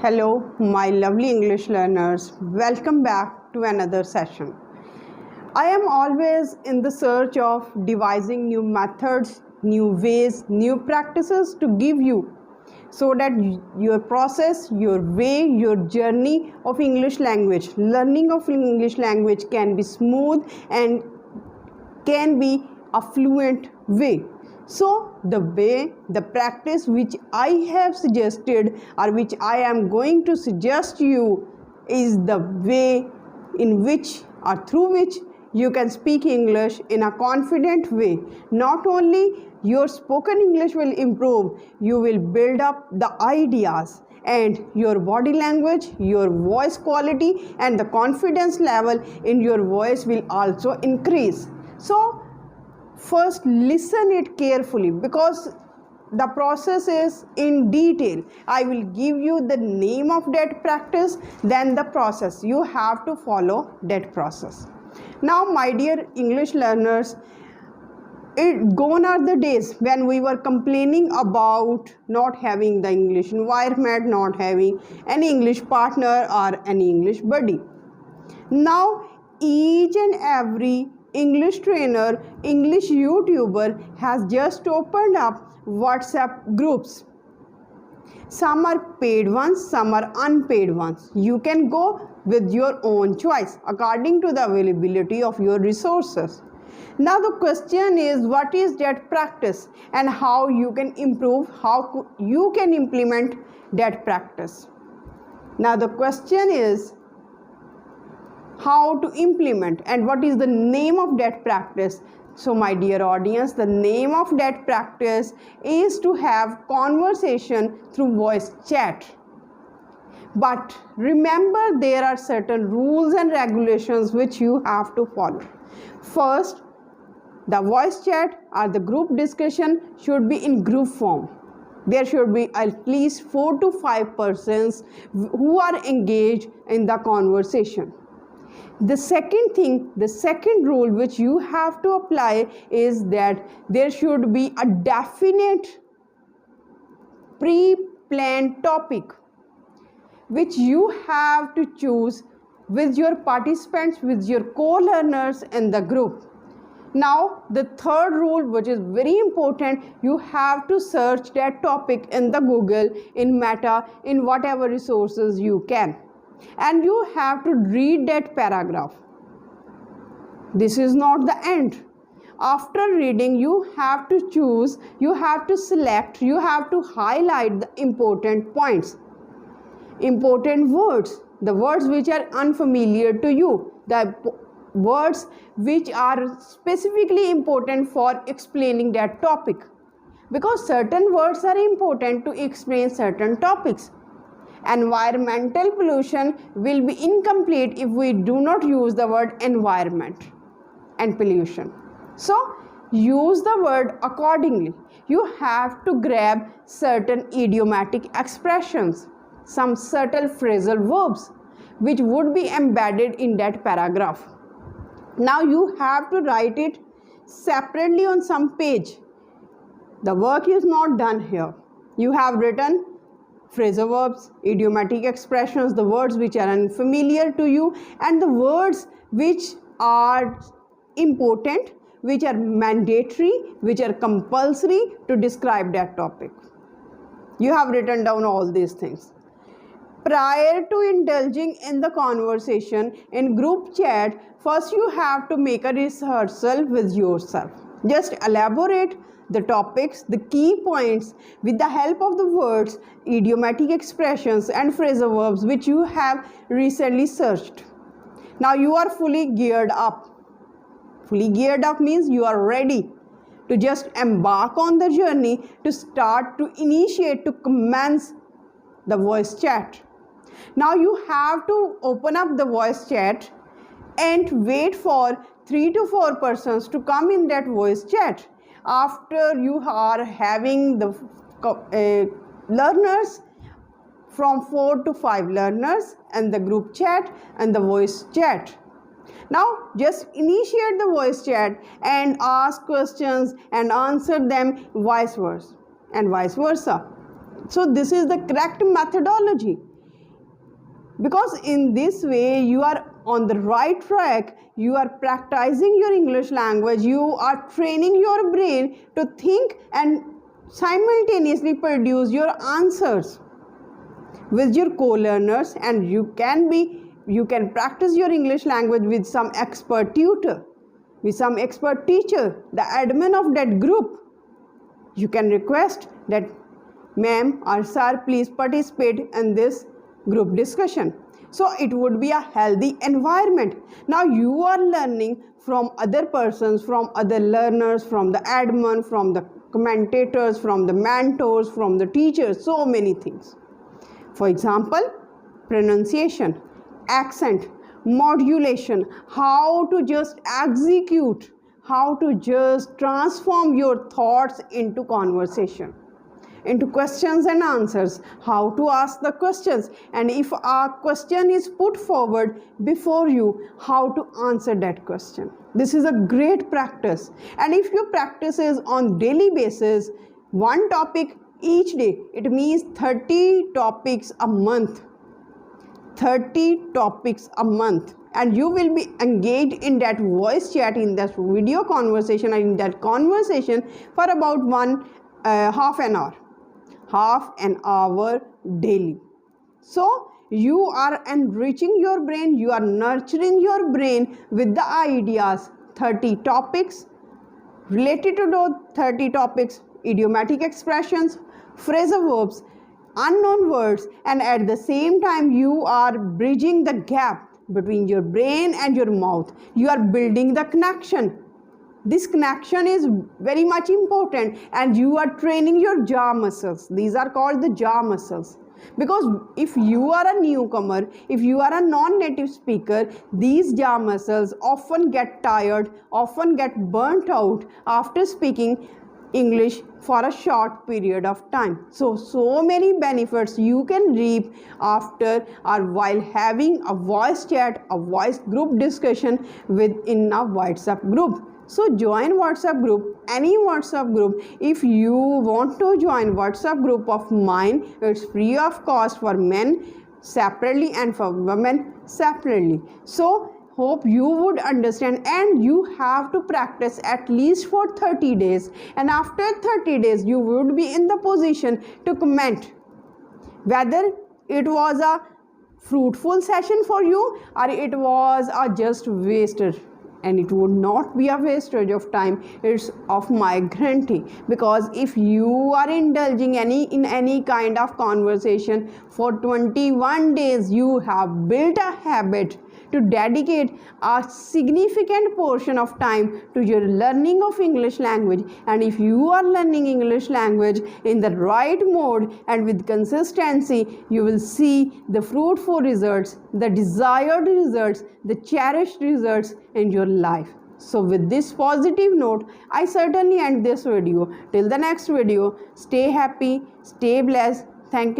Hello, my lovely English learners. Welcome back to another session. I am always in the search of devising new methods, new ways, new practices to give you so that your process, your way, your journey of English language, learning of English language can be smooth and can be a fluent way. So the way, the practice which I have suggested or which I am going to suggest you is the way in which or through which you can speak English in a confident way. Not only your spoken English will improve, you will build up the ideas and your body language, your voice quality and the confidence level in your voice will also increase. So first listen it carefully because the process is in detail. I will give you the name of that practice, then the process. You have to follow that process. Now my dear English learners, gone are the days when we were complaining about not having the English environment, not having any English partner or any English buddy. Now each and every English trainer, English YouTuber has just opened up WhatsApp groups. Some are paid ones, some are unpaid ones. You can go with your own choice according to the availability of your resources. Now the question is, what is that practice and how you can improve, how you can implement that practice. Now the question is, how to implement and what is the name of that practice. So my dear audience, the name of that practice is to have conversation through voice chat. But remember, there are certain rules and regulations which you have to follow. First, the voice chat or the group discussion should be in group form. There should be at least 4 to 5 persons who are engaged in the conversation. The second rule which you have to apply is that there should be a definite pre-planned topic which you have to choose with your participants, with your co-learners in the group. Now the third rule, which is very important, you have to search that topic in the Google, in Meta, in whatever resources you can. And you have to read that paragraph. This is not the end. After reading, you have to choose, you have to select, you have to highlight the important points, important words, the words which are unfamiliar to you, the words which are specifically important for explaining that topic, because certain words are important to explain certain topics. Environmental pollution will be incomplete if we do not use the word environment and pollution. So use the word accordingly. You have to grab certain idiomatic expressions, some subtle phrasal verbs which would be embedded in that paragraph. Now you have to write it separately on some page. The work is not done here. You have written phrasal verbs, idiomatic expressions, the words which are unfamiliar to you, and the words which are important, which are mandatory, which are compulsory to describe that topic. You have written down all these things. Prior to indulging in the conversation in group chat, first you have to make a rehearsal with yourself. Just elaborate the topics, the key points with the help of the words, idiomatic expressions and phrasal verbs which you have recently searched. Now you are fully geared up. Fully geared up means you are ready to just embark on the journey, to start, to initiate, to commence the voice chat. Now you have to open up the voice chat and wait for 3 to 4 persons to come in that voice chat. After you are having the learners, from 4 to 5 learners and the group chat and the voice chat. Now just initiate the voice chat and ask questions and answer them vice versa and vice versa. So this is the correct methodology. because in this way you are on the right track. You are practicing your English language. You are training your brain to think and simultaneously produce your answers with your co-learners, and you can practice your English language with some expert tutor, with some expert teacher, the admin of that group. You can request that, ma'am or sir, please participate in this group discussion. So it would be a healthy environment. Now you are learning from other persons, from other learners, from the admin, from the commentators, from the mentors, from the teachers, so many things. For example, pronunciation, accent, modulation, how to just execute, how to just transform your thoughts into conversation, into questions and answers, how to ask the questions, and if a question is put forward before you, how to answer that question. This is a great practice, and if you practice is on daily basis, one topic each day, it means 30 topics a month. 30 topics a month, and you will be engaged in that voice chat, in that video conversation, and in that conversation for about half an hour daily. So you are enriching your brain, you are nurturing your brain with the ideas. 30 topics, related to those 30 topics, idiomatic expressions, phrasal verbs, unknown words, and at the same time you are bridging the gap between your brain and your mouth. You are building the connection. This connection is very much important, and you are training your jaw muscles. These are called the jaw muscles, because if you are a newcomer, if you are a non-native speaker, these jaw muscles often get tired, often get burnt out after speaking English for a short period of time. So many benefits you can reap after or while having a voice chat, a voice group discussion within a WhatsApp group. So join WhatsApp group, any WhatsApp group. If you want to join WhatsApp group of mine, it's free of cost for men separately and for women separately. So hope you would understand, and you have to practice at least for 30 days, and after 30 days you would be in the position to comment whether it was a fruitful session for you or it was a just wasted. And it would not be a wastage of time, it's of my guarantee, because if you are indulging in any kind of conversation for 21 days, you have built a habit to dedicate a significant portion of time to your learning of English language. And if you are learning English language in the right mode and with consistency, you will see the fruitful results, the desired results, the cherished results in your life. So with this positive note, I certainly end this video. Till the next video, stay happy, stay blessed. Thank you.